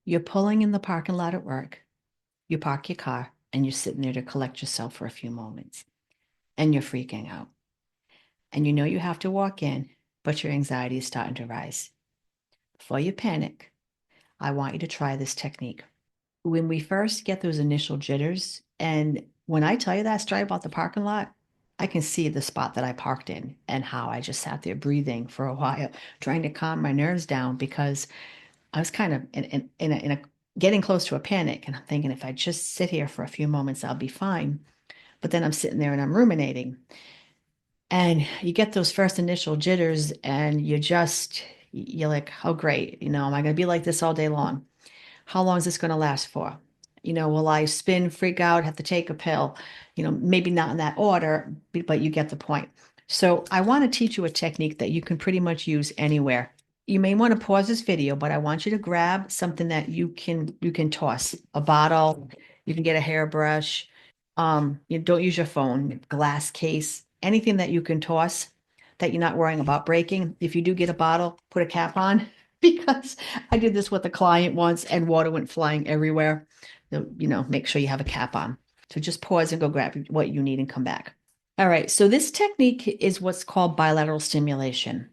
You're pulling in the parking lot at work. You park your car and you're sitting there to collect yourself for a few moments and you're freaking out. And you know you have to walk in, but your anxiety is starting to rise. Before you panic, I want you to try this technique. When we first get those initial jitters, and when I tell you that story about the parking lot, I can see the spot that I parked in and how I just sat there breathing for a while, trying to calm my nerves down because I was kind of in a getting close to a panic. And I'm thinking, if I just sit here for a few moments, I'll be fine. But then I'm sitting there and I'm ruminating. And you get those first initial jitters, and you're like, oh, great. Am I going to be like this all day long? How long is this going to last for? Will I spin, freak out, have to take a pill? Maybe not in that order, but you get the point. So I want to teach you a technique that you can pretty much use anywhere. You may want to pause this video, but I want you to grab something that you can toss, a bottle, you can get a hairbrush. You don't use your phone, glass case, anything that you can toss that you're not worrying about breaking. If you do get a bottle, put a cap on because I did this with a client once and water went flying everywhere. Make sure you have a cap on. So just pause and go grab what you need and come back. All right. So this technique is what's called bilateral stimulation.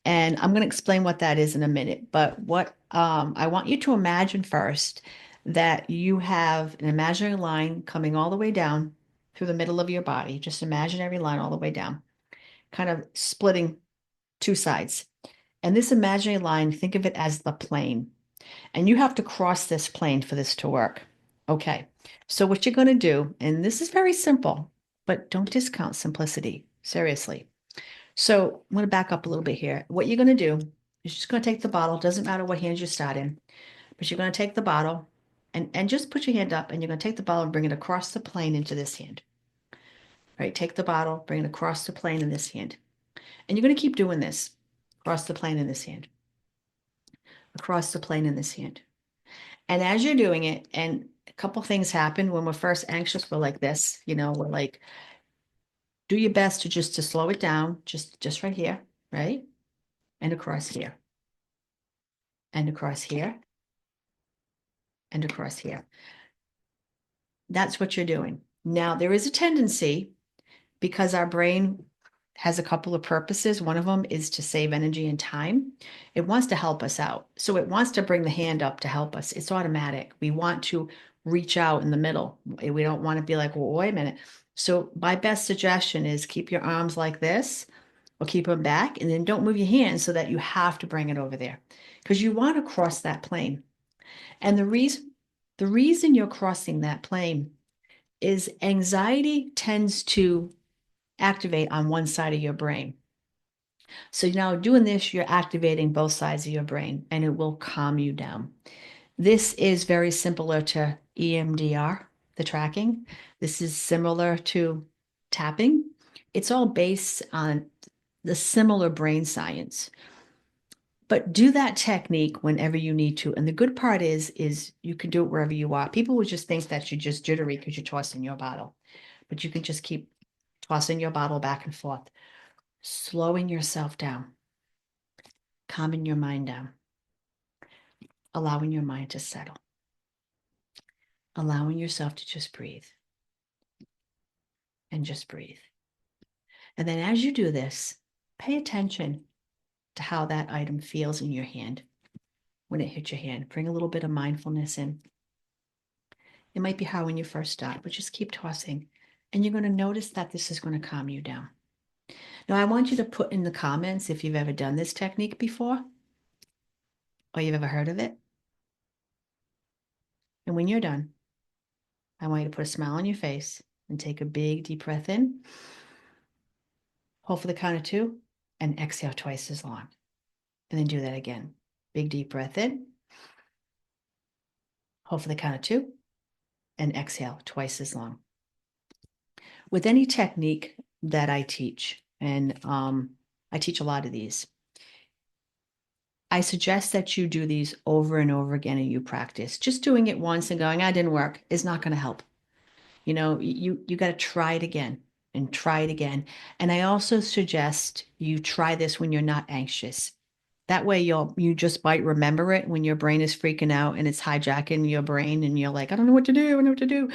And I'm going to explain what that is in a minute. But what I want you to imagine first that you have an imaginary line coming all the way down through the middle of your body. Just imaginary line all the way down, kind of splitting two sides. And this imaginary line, think of it as the plane. And you have to cross this plane for this to work. Okay. So what you're going to do, and this is very simple, but don't discount simplicity. Seriously. So I'm going to back up a little bit here. What you're going to do is just going to take the bottle. Doesn't matter what hand you start in, but you're going to take the bottle and just put your hand up and you're going to take the bottle and bring it across the plane into this hand. All right. Take the bottle, bring it across the plane in this hand. And you're going to keep doing this across the plane in this hand, across the plane in this hand. And as you're doing it, and a couple things happen when we're first anxious, we're like this, we're like, do your best to slow it down, just right here, right? And across here, and across here, and across here. That's what you're doing. Now, there is a tendency because our brain has a couple of purposes. One of them is to save energy and time. It wants to help us out. So it wants to bring the hand up to help us. It's automatic. We want to reach out in the middle. We don't want to be like, well, wait a minute. So my best suggestion is keep your arms like this or keep them back and then don't move your hands so that you have to bring it over there because you want to cross that plane. And the reason you're crossing that plane is anxiety tends to activate on one side of your brain. So now doing this, you're activating both sides of your brain and it will calm you down. This is very similar to EMDR, the tracking. This is similar to tapping. It's all based on the similar brain science. But do that technique whenever you need to. And the good part is you can do it wherever you are. People would just think that you're just jittery because you're tossing your bottle. But you can just keep tossing your bottle back and forth, slowing yourself down, calming your mind down, allowing your mind to settle, allowing yourself to just breathe and just breathe. And then as you do this, pay attention to how that item feels in your hand when it hits your hand. Bring a little bit of mindfulness in. It might be hard when you first start, but just keep tossing. And you're going to notice that this is going to calm you down. Now, I want you to put in the comments if you've ever done this technique before or you've ever heard of it. And when you're done, I want you to put a smile on your face and take a big deep breath in. Hold for the count of 2 and exhale twice as long. And then do that again. Big deep breath in. Hold for the count of 2 and exhale twice as long. With any technique that I teach, and I teach a lot of these, I suggest that you do these over and over again and you practice. Just doing it once and going, I didn't work is not going to help. You got to try it again and try it again. And I also suggest you try this when you're not anxious. That way you just might remember it when your brain is freaking out and it's hijacking your brain and you're like, I don't know what to do. I don't know what to do.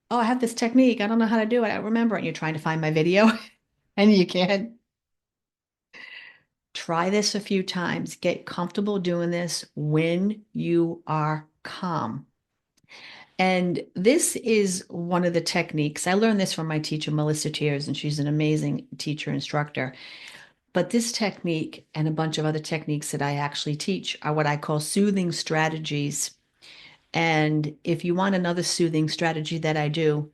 Oh, I have this technique. I don't know how to do it. I don't remember it. And you're trying to find my video and you can't. Try this a few times. Get comfortable doing this when you are calm. And this is one of the techniques. I learned this from my teacher, Melissa Tears, and she's an amazing teacher instructor. But this technique and a bunch of other techniques that I actually teach are what I call soothing strategies. And if you want another soothing strategy that I do,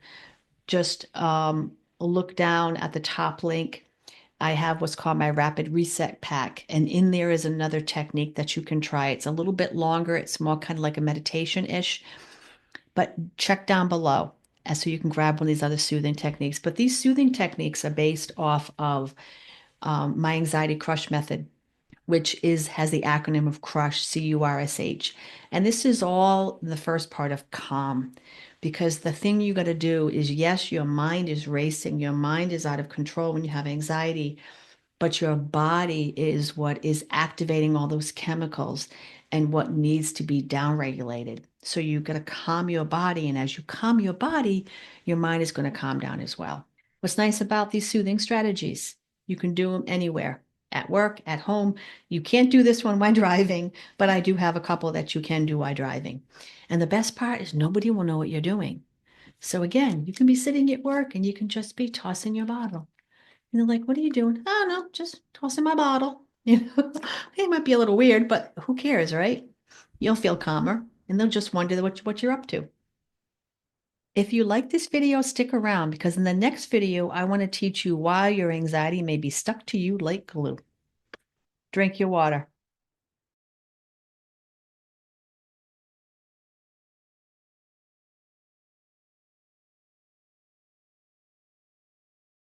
just look down at the top link. I have what's called my rapid reset pack. And in there is another technique that you can try. It's a little bit longer. It's more kind of like a meditation-ish, but check down below so you can grab one of these other soothing techniques. But these soothing techniques are based off of my anxiety crush method, which has the acronym of CRUSH, CURSH. And this is all the first part of calm, because the thing you got to do is, yes, your mind is racing, your mind is out of control when you have anxiety, but your body is what is activating all those chemicals and what needs to be downregulated. So you got to calm your body. And as you calm your body, your mind is going to calm down as well. What's nice about these soothing strategies, you can do them anywhere, at work, at home. You can't do this one while driving, but I do have a couple that you can do while driving. And the best part is nobody will know what you're doing. So again, you can be sitting at work and you can just be tossing your bottle. And they're like, what are you doing? Oh, no, just tossing my bottle. It might be a little weird, but who cares, right? You'll feel calmer and they'll just wonder what you're up to. If you like this video, stick around because in the next video, I want to teach you why your anxiety may be stuck to you like glue. Drink your water.